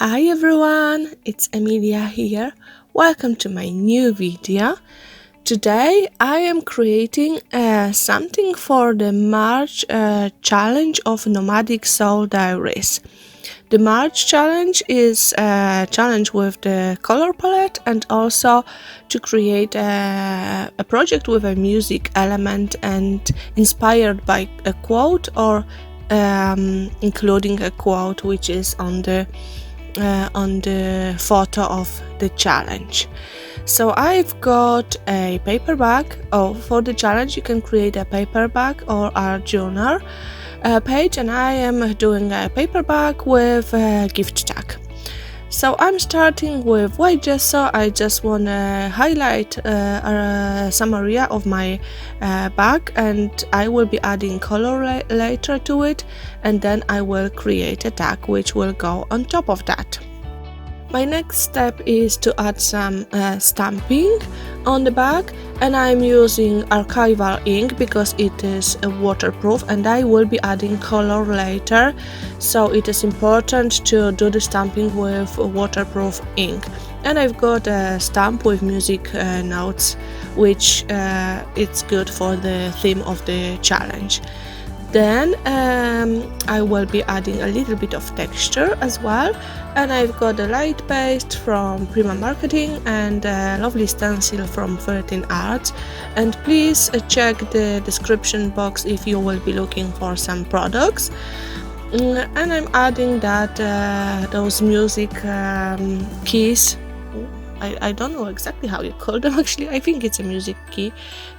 Hi everyone, it's Emilia here. Welcome to my new video. Today I am creating something for the March challenge of Nomadic Soul Diaries. The March challenge is a challenge with the color palette and also to create a project with a music element and inspired by a quote or including a quote which is on the photo of the challenge. So I've got a paper bag. For the challenge you can create a paper bag or art journal page, and I am doing a paper bag with a gift tag. So I'm starting with white gesso. I just want to highlight some area of my bag, and I will be adding color later to it, and then I will create a tag which will go on top of that. My next step is to add some stamping on the bag, and I'm using archival ink because it is waterproof, and I will be adding color later, so it is important to do the stamping with waterproof ink. And I've got a stamp with music notes, which it's good for the theme of the challenge. Then I will be adding a little bit of texture as well, and I've got a light paste from Prima Marketing and a lovely stencil from 13 Arts. And please check the description box if you will be looking for some products. And I'm adding that those music keys. I don't know exactly how you call them actually. I think it's a music key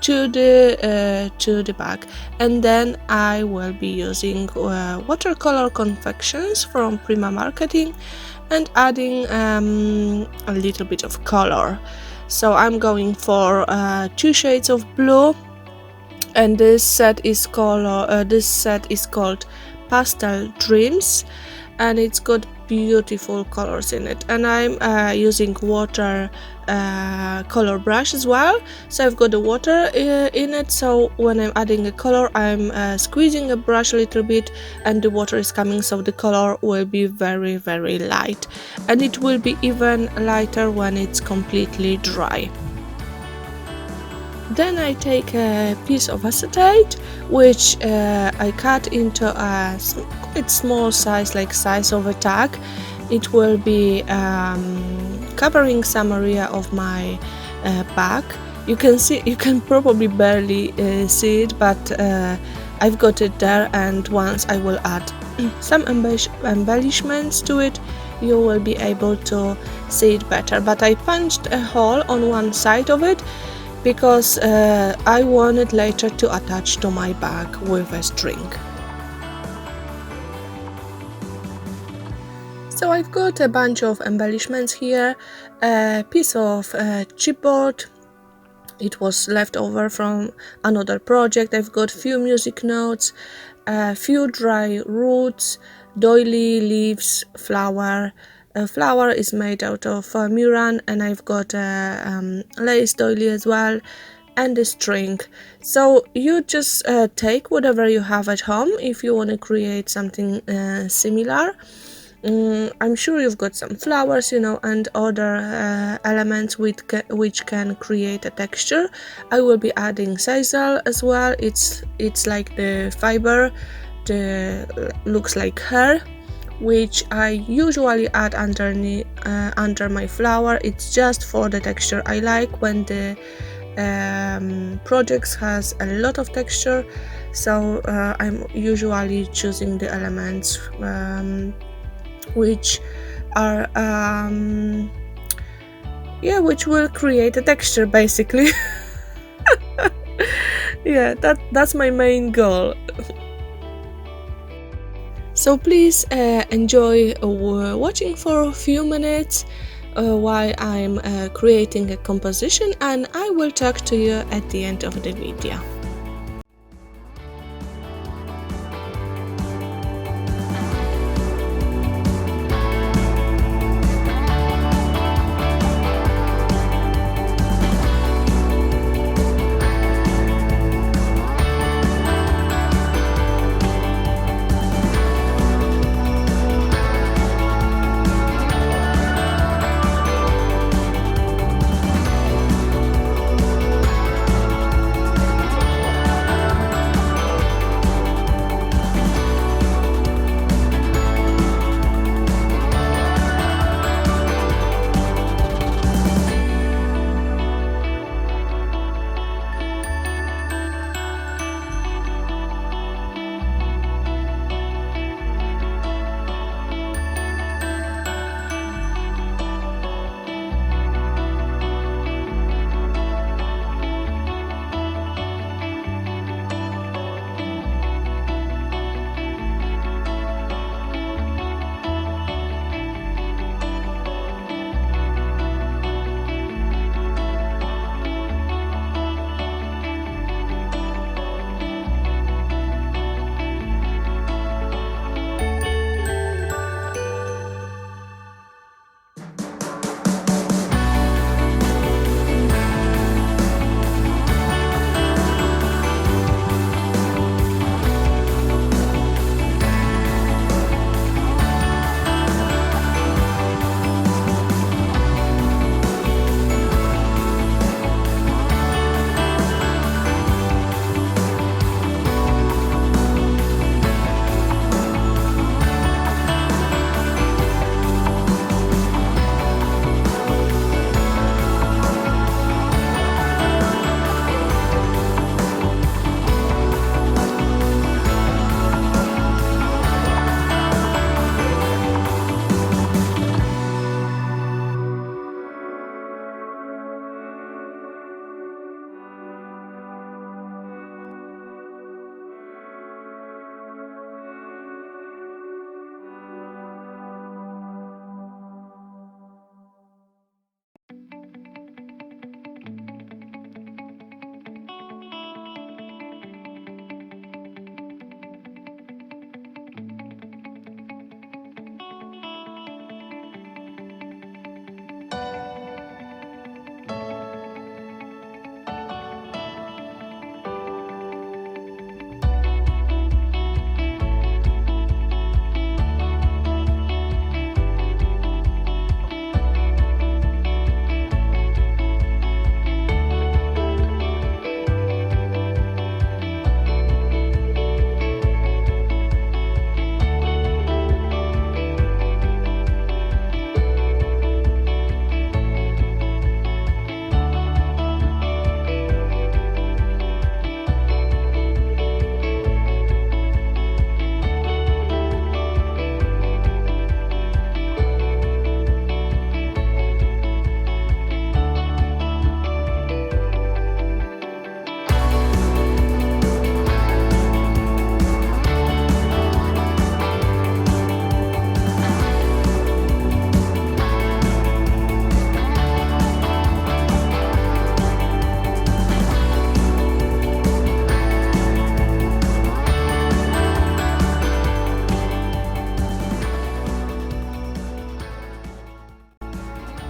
to the bag. And then I will be using watercolor confections from Prima Marketing and adding a little bit of color. So I'm going for 2 shades of blue, and this set is called Pastel Dreams, and it's got beautiful colors in it. And I'm using water color brush as well, so I've got the water in it, so when I'm adding a color I'm squeezing a brush a little bit and the water is coming, so the color will be very light, and it will be even lighter when it's completely dry. Then I take a piece of acetate, which I cut into a quite small size, like size of a tag. It will be covering some area of my bag. You can probably barely see it, but I've got it there, and once I will add some embellishments to it, you will be able to see it better. But I punched a hole on one side of it because I wanted later to attach to my bag with a string. So I've got a bunch of embellishments here, a piece of chipboard. It was left over from another project. I've got few music notes, a few dry roots, doily, leaves, flower. Flower is made out of murran, and I've got a lace doily as well, and a string. So you just take whatever you have at home if you want to create something similar. I'm sure you've got some flowers, and other elements which can create a texture. I will be adding sisal as well. It's like the fiber, looks like hair, which I usually add underneath under my flower. It's just for the texture. I like when the projects has a lot of texture, so I'm usually choosing the elements which are which will create a texture basically. Yeah, that's my main goal. So please enjoy watching for a few minutes while I'm creating a composition, and I will talk to you at the end of the video.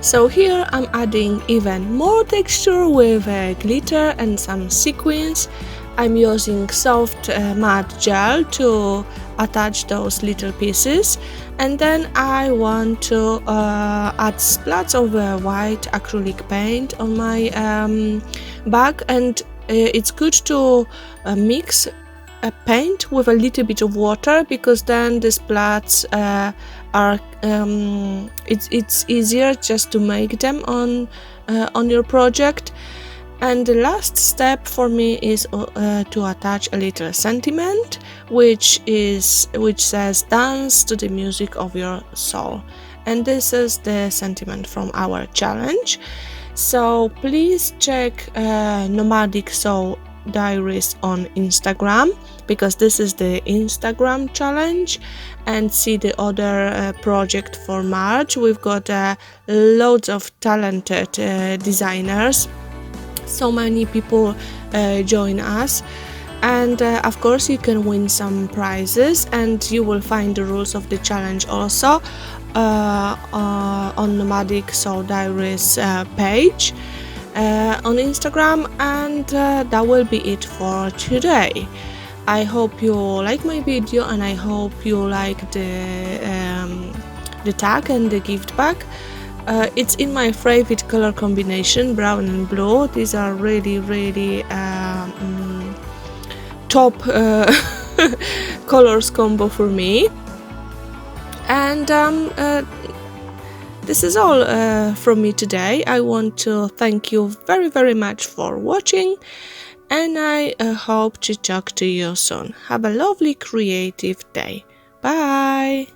So here I'm adding even more texture with glitter and some sequins. I'm using soft matte gel to attach those little pieces, and then I want to add splats of white acrylic paint on my bag, and it's good to mix paint with a little bit of water, because then the splats are it's easier just to make them on your project. And the last step for me is to attach a little sentiment, which says dance to the music of your soul, and this is the sentiment from our challenge. So please check Nomadic Diaries on Instagram, because this is the Instagram challenge, and see the other project for March. We've got loads of talented designers. So many people join us, and of course you can win some prizes, and you will find the rules of the challenge also on Nomadic Diaries page on Instagram. And that will be it for today. I hope you like my video, and I hope you like the tag and the gift bag. It's in my favorite color combination, brown and blue. These are really top colors combo for me. And this is all from me today. I want to thank you very much for watching, and I hope to talk to you soon. Have a lovely creative day. Bye!